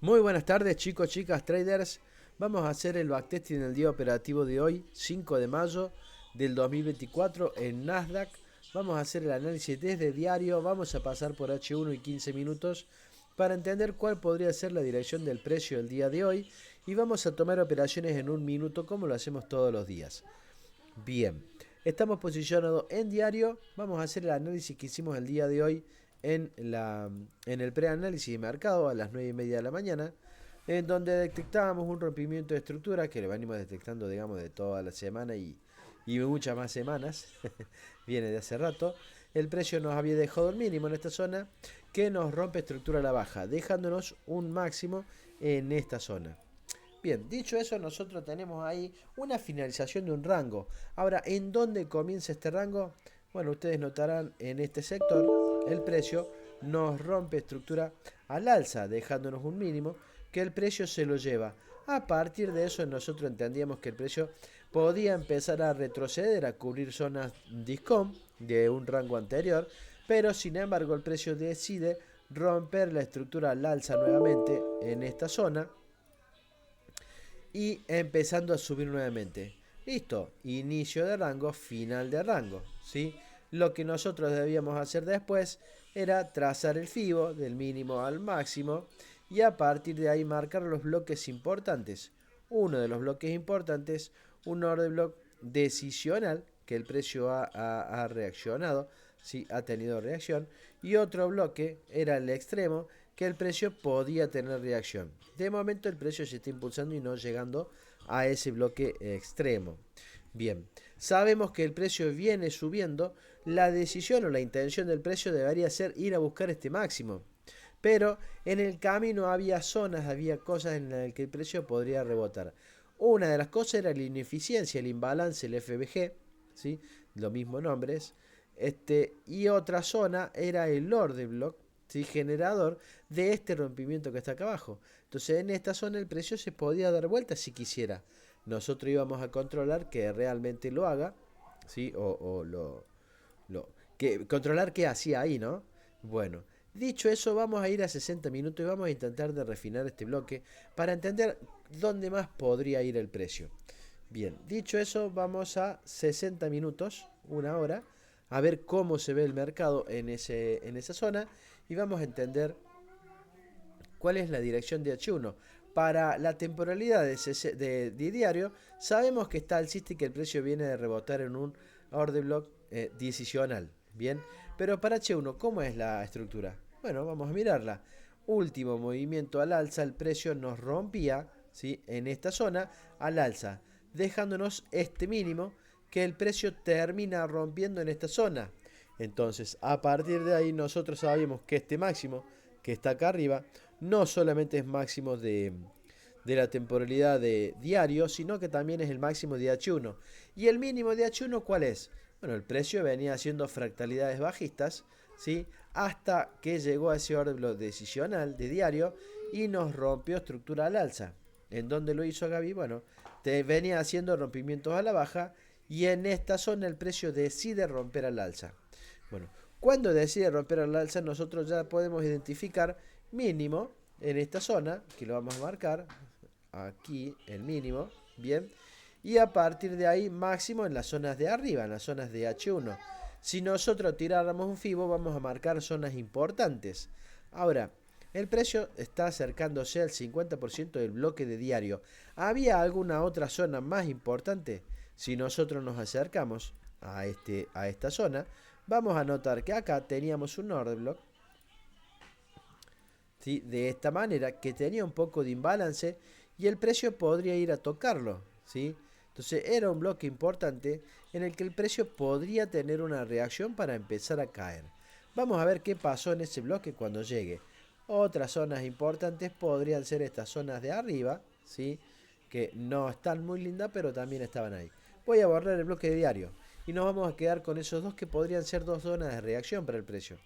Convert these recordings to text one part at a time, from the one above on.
Muy buenas tardes chicos, chicas, traders. Vamos a hacer el backtesting del día operativo de hoy, 5 de mayo del 2024 en Nasdaq. Vamos a hacer el análisis desde diario, vamos a pasar por H1 y 15 minutos para entender cuál podría ser la dirección del precio del día de hoy y vamos a tomar operaciones en un minuto como lo hacemos todos los días. Bien, estamos posicionados en diario, vamos a hacer el análisis que hicimos el día de hoy en el preanálisis de mercado a las 9:30 de la mañana, en donde detectábamos un rompimiento de estructura que lo venimos detectando, digamos, de toda la semana y muchas más semanas, viene de hace rato. El precio nos había dejado el mínimo en esta zona que nos rompe estructura a la baja, dejándonos un máximo en esta zona. Bien, dicho eso, nosotros tenemos ahí una finalización de un rango. Ahora, ¿en dónde comienza este rango? Bueno, ustedes notarán en este sector el precio nos rompe estructura al alza, dejándonos un mínimo que el precio se lo lleva. A partir de eso, nosotros entendíamos que el precio podía empezar a retroceder, a cubrir zonas discount de un rango anterior, pero sin embargo el precio decide romper la estructura al alza nuevamente en esta zona y empezando a subir nuevamente. Listo, inicio de rango, final de rango, ¿sí? Lo que nosotros debíamos hacer después era trazar el FIBO del mínimo al máximo y a partir de ahí marcar los bloques importantes. Uno de los bloques importantes, un order block decisional, que el precio ha reaccionado, ¿sí? Ha tenido reacción, y otro bloque era el extremo, que el precio podía tener reacción. De momento el precio se está impulsando y no llegando a ese bloque extremo. Bien, sabemos que el precio viene subiendo, la decisión o la intención del precio debería ser ir a buscar este máximo. Pero en el camino había zonas, había cosas en las que el precio podría rebotar. Una de las cosas era la ineficiencia, el imbalance, el FBG, ¿sí? Lo mismo nombres. Y otra zona era el order block, ¿sí? Generador de este rompimiento que está acá abajo. Entonces en esta zona el precio se podía dar vuelta si quisiera. Nosotros íbamos a controlar que realmente lo haga, ¿sí? Que controlar qué hacía ahí, ¿no? Bueno, dicho eso, vamos a ir a 60 minutos y vamos a intentar de refinar este bloque para entender dónde más podría ir el precio. Bien, dicho eso, vamos a 60 minutos, una hora, a ver cómo se ve el mercado en esa zona y vamos a entender cuál es la dirección de H1. Para la temporalidad de diario, sabemos que está alcista y que el precio viene de rebotar en un order block decisional. Bien, pero para H1, ¿cómo es la estructura? Bueno, vamos a mirarla. Último movimiento al alza, el precio nos rompía, ¿sí? En esta zona al alza, dejándonos este mínimo que el precio termina rompiendo en esta zona. Entonces, a partir de ahí nosotros sabíamos que este máximo que está acá arriba no solamente es máximo de la temporalidad de diario, sino que también es el máximo de H1. ¿Y el mínimo de H1 cuál es? Bueno, el precio venía haciendo fractalidades bajistas, ¿sí? Hasta que llegó a ese orden decisional de diario y nos rompió estructura al alza. ¿En dónde lo hizo Gaby? Bueno, te venía haciendo rompimientos a la baja y en esta zona el precio decide romper al alza. Bueno, cuando decide romper al alza nosotros ya podemos identificar mínimo en esta zona, que lo vamos a marcar, aquí el mínimo, bien, y a partir de ahí máximo en las zonas de arriba, en las zonas de H1. Si nosotros tiráramos un FIBO vamos a marcar zonas importantes. Ahora, el precio está acercándose al 50% del bloque de diario. ¿Había alguna otra zona más importante? Si nosotros nos acercamos a esta zona, vamos a notar que acá teníamos un order block, ¿sí? De esta manera, que tenía un poco de imbalance y el precio podría ir a tocarlo, ¿sí? Entonces era un bloque importante en el que el precio podría tener una reacción para empezar a caer. Vamos a ver qué pasó en ese bloque cuando llegue. Otras zonas importantes podrían ser estas zonas de arriba, ¿sí? Que no están muy lindas, pero también estaban ahí. Voy a borrar el bloque de diario y nos vamos a quedar con esos dos que podrían ser dos zonas de reacción para el precio.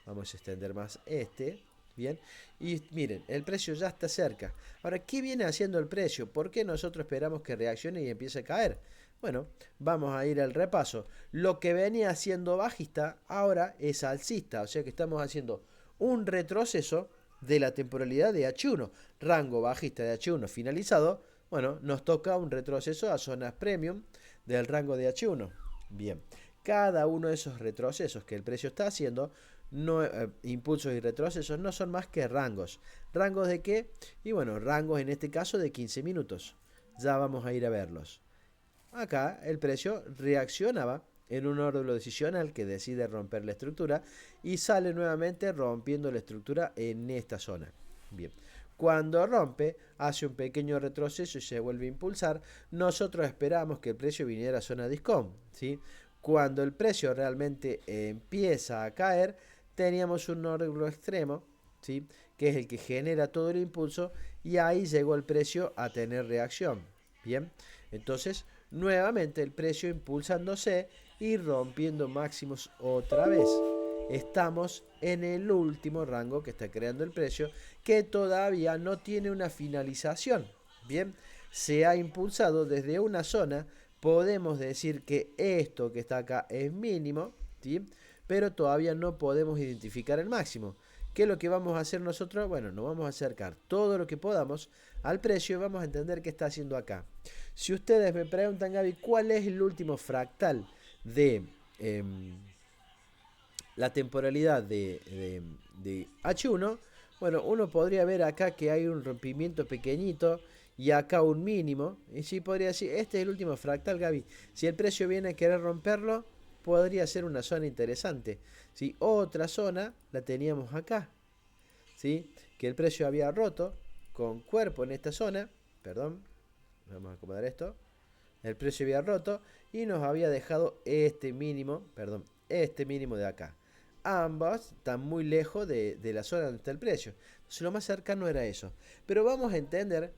Vamos a extender más este. Bien, y miren, el precio ya está cerca. Ahora, ¿qué viene haciendo el precio? ¿Por qué nosotros esperamos que reaccione y empiece a caer? Bueno, vamos a ir al repaso. Lo que venía haciendo bajista ahora es alcista, o sea que estamos haciendo un retroceso, de la temporalidad de H1, rango bajista de H1 finalizado, bueno, nos toca un retroceso a zonas premium del rango de H1. Bien, cada uno de esos retrocesos que el precio está haciendo, no, impulsos y retrocesos, no son más que rangos. ¿Rangos de qué? Y bueno, rangos en este caso de 15 minutos. Ya vamos a ir a verlos. Acá el precio reaccionaba en un órgano decisional que decide romper la estructura y sale nuevamente rompiendo la estructura en esta zona. Bien, cuando rompe, hace un pequeño retroceso y se vuelve a impulsar. Nosotros esperamos que el precio viniera a zona discount, ¿sí? Cuando el precio realmente empieza a caer, teníamos un órgano extremo, ¿sí? Que es el que genera todo el impulso, y ahí llegó el precio a tener reacción. Bien, entonces nuevamente el precio impulsándose y rompiendo máximos otra vez. Estamos en el último rango que está creando el precio, que todavía no tiene una finalización. Bien, se ha impulsado desde una zona. Podemos decir que esto que está acá es mínimo, ¿sí? Pero todavía no podemos identificar el máximo. ¿Qué es lo que vamos a hacer nosotros? Bueno, nos vamos a acercar todo lo que podamos al precio y vamos a entender qué está haciendo acá. Si ustedes me preguntan, Gaby, ¿cuál es el último fractal de la temporalidad de H1? Bueno, uno podría ver acá que hay un rompimiento pequeñito y acá un mínimo. Y sí podría decir, este es el último fractal, Gaby. Si el precio viene a querer romperlo, podría ser una zona interesante. ¿Sí? Otra zona la teníamos acá, ¿sí? Que el precio había roto con cuerpo en esta zona. Perdón, vamos a acomodar esto. El precio había roto y nos había dejado este mínimo, perdón, este mínimo de acá. Ambos están muy lejos de la zona donde está el precio. Entonces lo más cercano era eso. Pero vamos a entender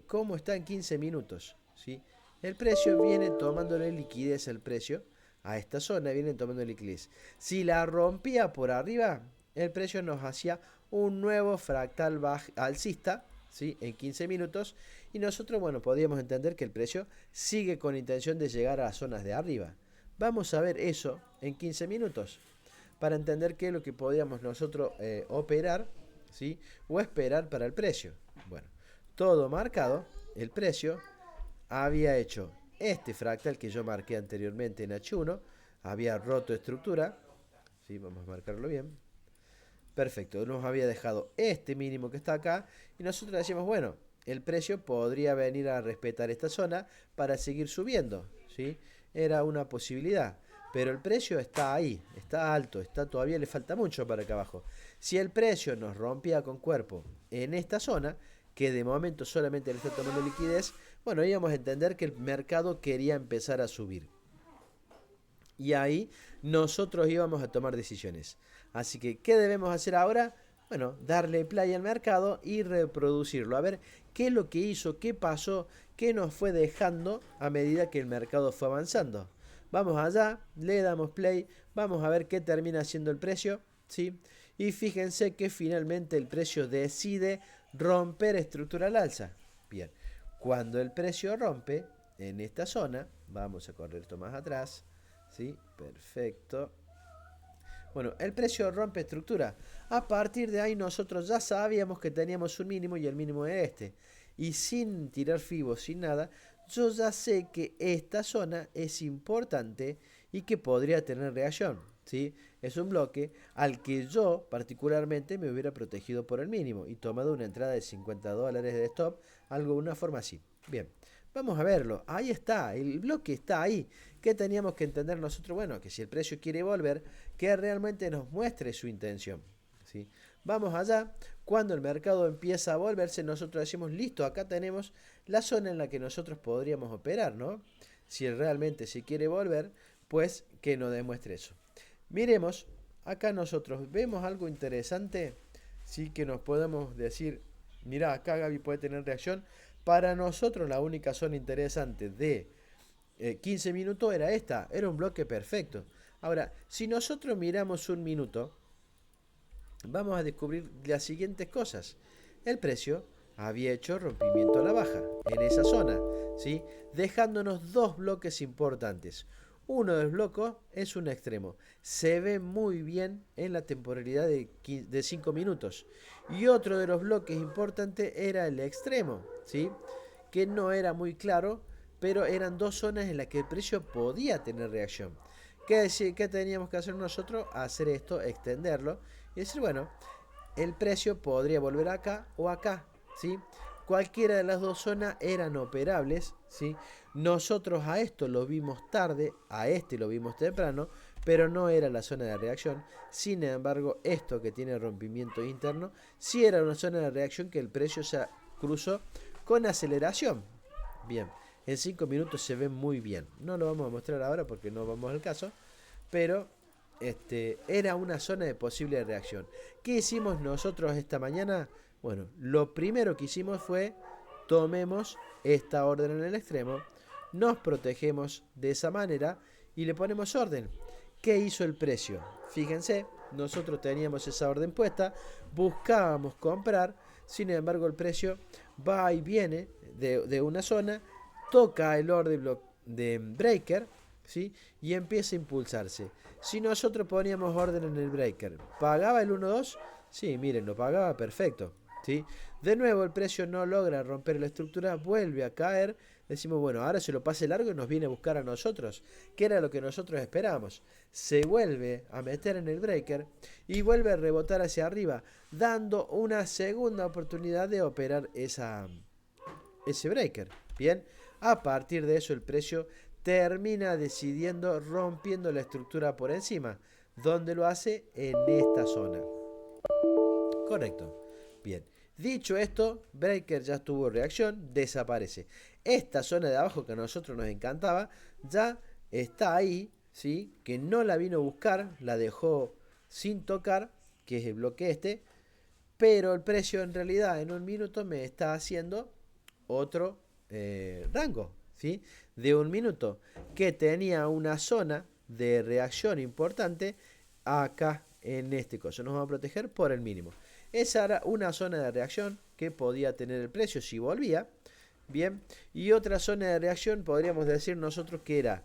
cómo está en 15 minutos, ¿sí? El precio viene tomándole liquidez al precio. A esta zona viene tomando liquidez. Si la rompía por arriba, el precio nos hacía un nuevo fractal alcista, ¿sí? En 15 minutos. Y nosotros, bueno, podíamos entender que el precio sigue con intención de llegar a las zonas de arriba. Vamos a ver eso en 15 minutos para entender qué es lo que podíamos nosotros operar, ¿sí? O esperar para el precio. Bueno, todo marcado, el precio había hecho este fractal que yo marqué anteriormente en H1, había roto estructura, ¿sí? Vamos a marcarlo bien. Perfecto, nos había dejado este mínimo que está acá y nosotros decimos, bueno, el precio podría venir a respetar esta zona para seguir subiendo, ¿sí? Era una posibilidad, pero el precio está ahí, está alto, todavía le falta mucho para acá abajo. Si el precio nos rompía con cuerpo en esta zona, que de momento solamente le está tomando liquidez, bueno, íbamos a entender que el mercado quería empezar a subir. Y ahí nosotros íbamos a tomar decisiones. Así que, ¿qué debemos hacer ahora? Bueno, darle play al mercado y reproducirlo. A ver qué es lo que hizo, qué pasó, qué nos fue dejando a medida que el mercado fue avanzando. Vamos allá, le damos play, vamos a ver qué termina siendo el precio, ¿sí? Y fíjense que finalmente el precio decide romper estructura al alza. Bien, cuando el precio rompe en esta zona, vamos a correr esto más atrás, ¿sí? Perfecto. Bueno, el precio rompe estructura. A partir de ahí nosotros ya sabíamos que teníamos un mínimo y el mínimo es este. Y sin tirar fibos, sin nada, yo ya sé que esta zona es importante y que podría tener reacción, ¿sí? Es un bloque al que yo particularmente me hubiera protegido por el mínimo y tomado una entrada de $50 de stop, algo de una forma así. Bien, vamos a verlo. Ahí está, el bloque está ahí. ¿Qué teníamos que entender nosotros? Bueno, que si el precio quiere volver, que realmente nos muestre su intención, ¿sí? Vamos allá. Cuando el mercado empieza a volverse, nosotros decimos, listo, acá tenemos la zona en la que nosotros podríamos operar, ¿no? Si realmente se quiere volver, pues que nos demuestre eso. Miremos, acá nosotros vemos algo interesante, sí, que nos podemos decir, mira, acá Gaby puede tener reacción. Para nosotros la única zona interesante de 15 minutos era esta, era un bloque perfecto. Ahora, si nosotros miramos un minuto, vamos a descubrir las siguientes cosas. El precio había hecho rompimiento a la baja en esa zona, ¿sí? Dejándonos dos bloques importantes. Uno de los bloques es un extremo. Se ve muy bien en la temporalidad de 5 minutos. Y otro de los bloques importantes era el extremo, ¿sí? Que no era muy claro, pero eran dos zonas en las que el precio podía tener reacción. ¿Qué teníamos que hacer nosotros? Hacer esto, extenderlo y decir, bueno, el precio podría volver acá o acá, ¿sí? Cualquiera de las dos zonas eran operables, ¿sí? Nosotros a esto lo vimos tarde, a este lo vimos temprano, pero no era la zona de reacción. Sin embargo, esto que tiene rompimiento interno, sí era una zona de reacción que el precio se cruzó con aceleración. Bien, en 5 minutos se ve muy bien. No lo vamos a mostrar ahora porque no vamos al caso, pero era una zona de posible reacción. ¿Qué hicimos nosotros esta mañana? Bueno, lo primero que hicimos fue tomemos esta orden en el extremo, nos protegemos de esa manera y le ponemos orden. ¿Qué hizo el precio? Fíjense, nosotros teníamos esa orden puesta, buscábamos comprar, sin embargo el precio va y viene de una zona, toca el orden de breaker, ¿sí? Y empieza a impulsarse. Si nosotros poníamos orden en el breaker, ¿pagaba el 1-2? Sí, miren, lo pagaba perfecto, ¿sí? De nuevo el precio no logra romper la estructura, vuelve a caer. Decimos, bueno, ahora se lo pase largo y nos viene a buscar a nosotros, que era lo que nosotros esperábamos. Se vuelve a meter en el breaker y vuelve a rebotar hacia arriba, dando una segunda oportunidad de operar ese breaker. Bien, a partir de eso el precio termina decidiendo rompiendo la estructura por encima, donde lo hace en esta zona. Correcto. Bien. Dicho esto, breaker ya tuvo reacción, desaparece. Esta zona de abajo que a nosotros nos encantaba, ya está ahí, ¿sí? Que no la vino a buscar, la dejó sin tocar, que es el bloque este, pero el precio en realidad en un minuto me está haciendo otro rango, ¿sí? De un minuto, que tenía una zona de reacción importante acá en este coso. Nos vamos a proteger por el mínimo. Esa era una zona de reacción que podía tener el precio si volvía. Bien, y otra zona de reacción podríamos decir nosotros que era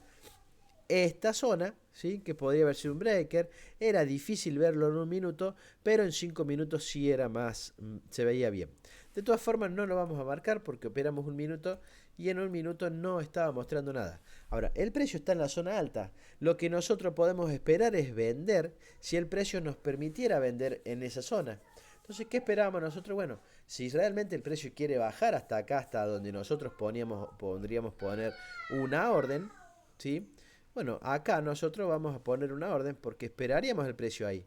esta zona, ¿sí? Que podría haber sido un breaker. Era difícil verlo en un minuto, pero en 5 minutos sí era más, se veía bien. De todas formas no lo vamos a marcar porque operamos un minuto y en un minuto no estaba mostrando nada. Ahora, el precio está en la zona alta. Lo que nosotros podemos esperar es vender si el precio nos permitiera vender en esa zona. Entonces, ¿qué esperábamos nosotros? Bueno, si realmente el precio quiere bajar hasta acá, hasta donde nosotros podríamos poner una orden, ¿sí? Bueno, acá nosotros vamos a poner una orden porque esperaríamos el precio ahí.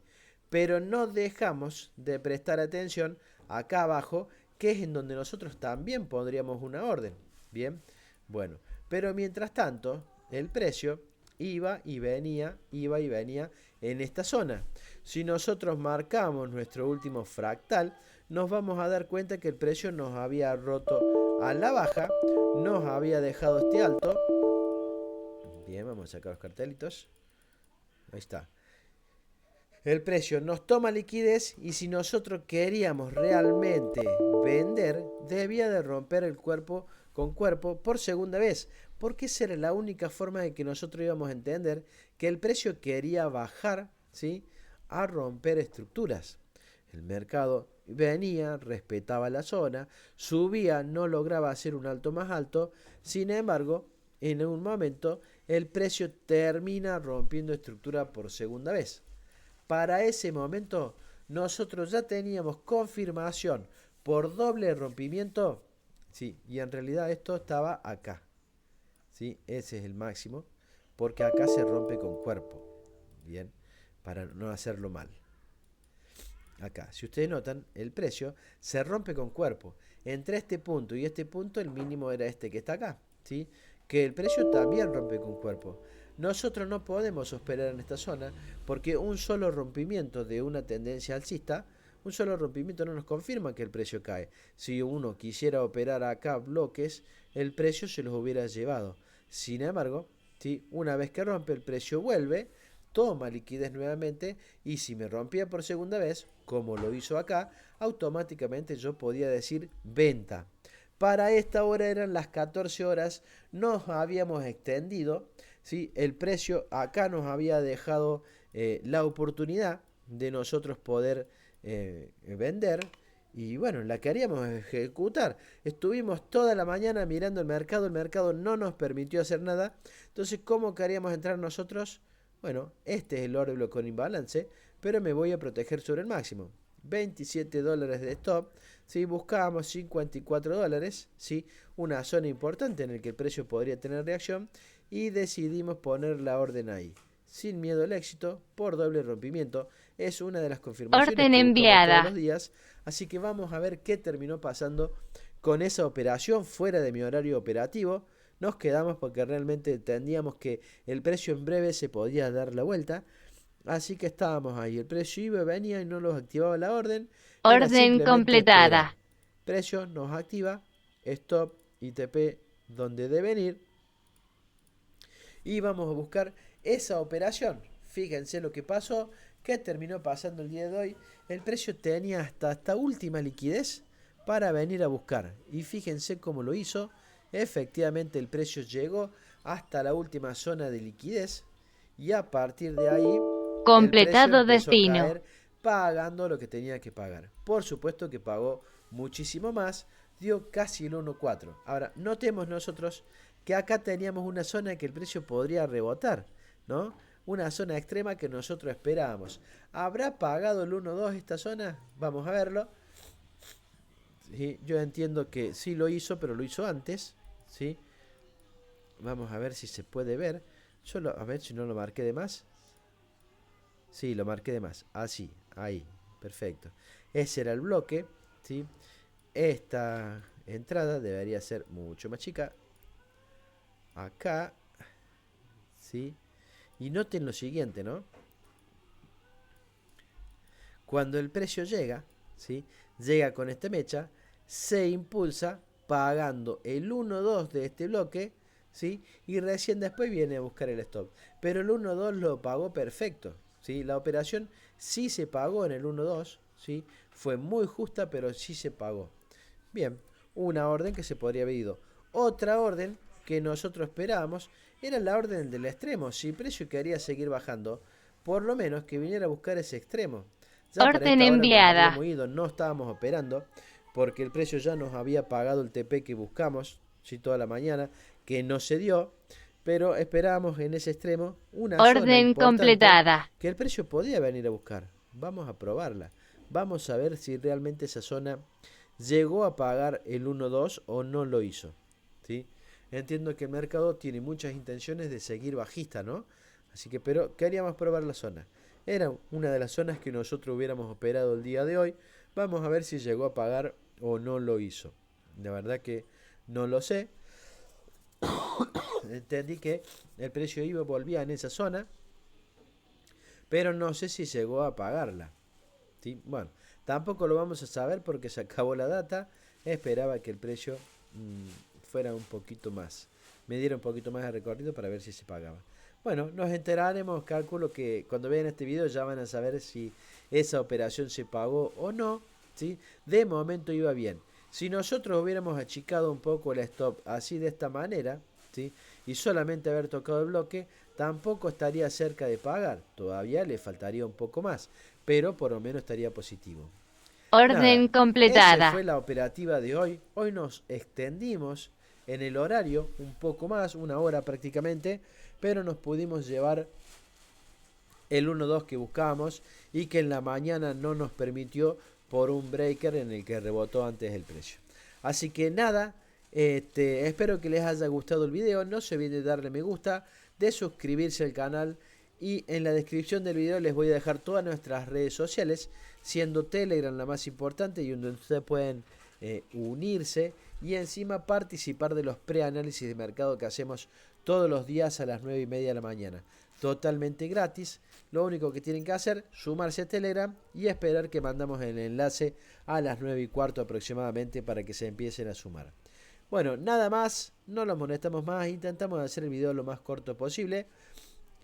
Pero no dejamos de prestar atención acá abajo, que es en donde nosotros también pondríamos una orden. Bien, bueno, pero mientras tanto, el precio iba y venía en esta zona. Si nosotros marcamos nuestro último fractal, nos vamos a dar cuenta que el precio nos había roto a la baja, nos había dejado este alto. Bien, vamos a sacar los cartelitos. Ahí está. El precio nos toma liquidez y si nosotros queríamos realmente vender, debía de romper el cuerpo con cuerpo por segunda vez, porque esa era la única forma de que nosotros íbamos a entender que el precio quería bajar, ¿sí? A romper estructuras. El mercado venía, respetaba la zona, subía, no lograba hacer un alto más alto, sin embargo, en un momento el precio termina rompiendo estructura por segunda vez. Para ese momento nosotros ya teníamos confirmación por doble rompimiento, sí, y en realidad esto estaba acá, sí, ese es el máximo, porque acá se rompe con cuerpo, bien, para no hacerlo mal. Acá, si ustedes notan, el precio se rompe con cuerpo. Entre este punto y este punto, el mínimo era este que está acá, ¿sí? Que el precio también rompe con cuerpo. Nosotros no podemos operar en esta zona porque un solo rompimiento de una tendencia alcista, un solo rompimiento no nos confirma que el precio cae. Si uno quisiera operar acá bloques, el precio se los hubiera llevado. Sin embargo, ¿sí? Una vez que rompe, el precio vuelve, toma liquidez nuevamente y si me rompía por segunda vez, como lo hizo acá, automáticamente yo podía decir venta. Para esta hora eran las 14 horas, nos habíamos extendido, ¿sí? El precio acá nos había dejado la oportunidad de nosotros poder vender. Y bueno, la queríamos ejecutar. Estuvimos toda la mañana mirando el mercado no nos permitió hacer nada. Entonces, ¿cómo queríamos entrar nosotros? Bueno, este es el order con imbalance, pero me voy a proteger sobre el máximo. 27 dólares de stop. Si buscábamos 54 dólares, ¿sí? Una zona importante en la que el precio podría tener reacción, y decidimos poner la orden ahí. Sin miedo al éxito, por doble rompimiento. Es una de las confirmaciones Orden que buscamos todos los enviada. días. Así que vamos a ver qué terminó pasando con esa operación fuera de mi horario operativo. Nos quedamos porque realmente entendíamos que el precio en breve se podía dar la vuelta. Así que estábamos ahí. El precio iba, venía y no nos activaba la orden. Era Orden simplemente esperar. completada. Precio nos activa. Stop ITP donde deben ir. Y vamos a buscar esa operación. Fíjense lo que pasó. ¿Qué terminó pasando el día de hoy? El precio tenía hasta esta última liquidez para venir a buscar. Y fíjense cómo lo hizo. Efectivamente el precio llegó hasta la última zona de liquidez. Y a partir de ahí el precio Completado empezó a destino. caer pagando lo que tenía que pagar. Por supuesto que pagó muchísimo más. Dio casi el 1.4. Ahora, notemos nosotros que acá teníamos una zona que el precio podría rebotar, ¿no? Una zona extrema que nosotros esperábamos. ¿Habrá pagado el 1.2 esta zona? Vamos a verlo. ¿Sí? Yo entiendo que sí lo hizo, pero lo hizo antes, ¿sí? Vamos a ver si se puede ver. A ver si no lo marqué de más. Sí, lo marqué de más. Así, ahí, perfecto. Ese era el bloque, ¿sí? Esta entrada debería ser mucho más chica. Acá, ¿sí? Y noten lo siguiente, ¿no? Cuando el precio llega, ¿sí? Llega con esta mecha, se impulsa pagando el 1.2 de este bloque, ¿sí? Y recién después viene a buscar el stop. Pero el 1.2 lo pagó perfecto, ¿sí? La operación sí se pagó en el 1.2, ¿sí? Fue muy justa, pero sí se pagó. Bien, una orden que se podría haber ido. Otra orden que nosotros esperábamos era la orden del extremo. Si el precio quería seguir bajando, por lo menos que viniera a buscar ese extremo. Ya para Orden esta hora nos enviada. habríamos ido, no estábamos operando, porque el precio ya nos había pagado el TP que buscamos, ¿sí? Toda la mañana, que no se dio, pero esperábamos en ese extremo una zona Orden importante completada. que el precio podía venir a buscar. Vamos a probarla. Vamos a ver si realmente esa zona llegó a pagar el 1.2 o no lo hizo, ¿sí? Entiendo que el mercado tiene muchas intenciones de seguir bajista, ¿no? Así que, pero queríamos probar la zona. Era una de las zonas que nosotros hubiéramos operado el día de hoy. Vamos a ver si llegó a pagar o no lo hizo. La verdad que no lo sé. Entendí que el precio iba volvía en esa zona, pero no sé si llegó a pagarla, ¿sí? Bueno, tampoco lo vamos a saber porque se acabó la data. Esperaba que el precio fuera un poquito más, me diera un poquito más de recorrido para ver si se pagaba. Bueno, nos enteraremos, calculo que cuando vean este video ya van a saber si esa operación se pagó o no, ¿sí? De momento iba bien. Si nosotros hubiéramos achicado un poco el stop así de esta manera, ¿sí? Y solamente haber tocado el bloque, tampoco estaría cerca de pagar. Todavía le faltaría un poco más, pero por lo menos estaría positivo. Nada, Orden esa completada. fue la operativa de hoy. Hoy nos extendimos en el horario un poco más, una hora prácticamente, pero nos pudimos llevar el 1-2 que buscábamos y que en la mañana no nos permitió por un breaker en el que rebotó antes el precio. Así que nada, espero que les haya gustado el video. No se olviden de darle me gusta, de suscribirse al canal, y en la descripción del video les voy a dejar todas nuestras redes sociales, siendo Telegram la más importante y donde ustedes pueden unirse y encima participar de los preanálisis de mercado que hacemos todos los días a las 9:30 de la mañana. Totalmente gratis. Lo único que tienen que hacer, sumarse a Telegram y esperar que mandamos el enlace a las 9:15 aproximadamente para que se empiecen a sumar. Bueno, nada más, no los molestamos más, intentamos hacer el video lo más corto posible.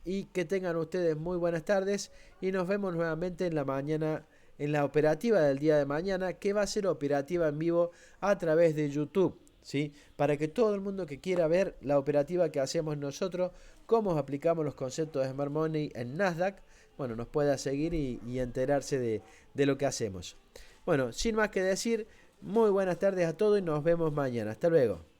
Y que tengan ustedes muy buenas tardes y nos vemos nuevamente en la mañana, en la operativa del día de mañana, que va a ser operativa en vivo a través de YouTube. ¿sí? Para que todo el mundo que quiera ver la operativa que hacemos nosotros, cómo aplicamos los conceptos de Smart Money en Nasdaq, bueno, nos pueda seguir y enterarse de lo que hacemos. Bueno, sin más que decir, muy buenas tardes a todos y nos vemos mañana. Hasta luego.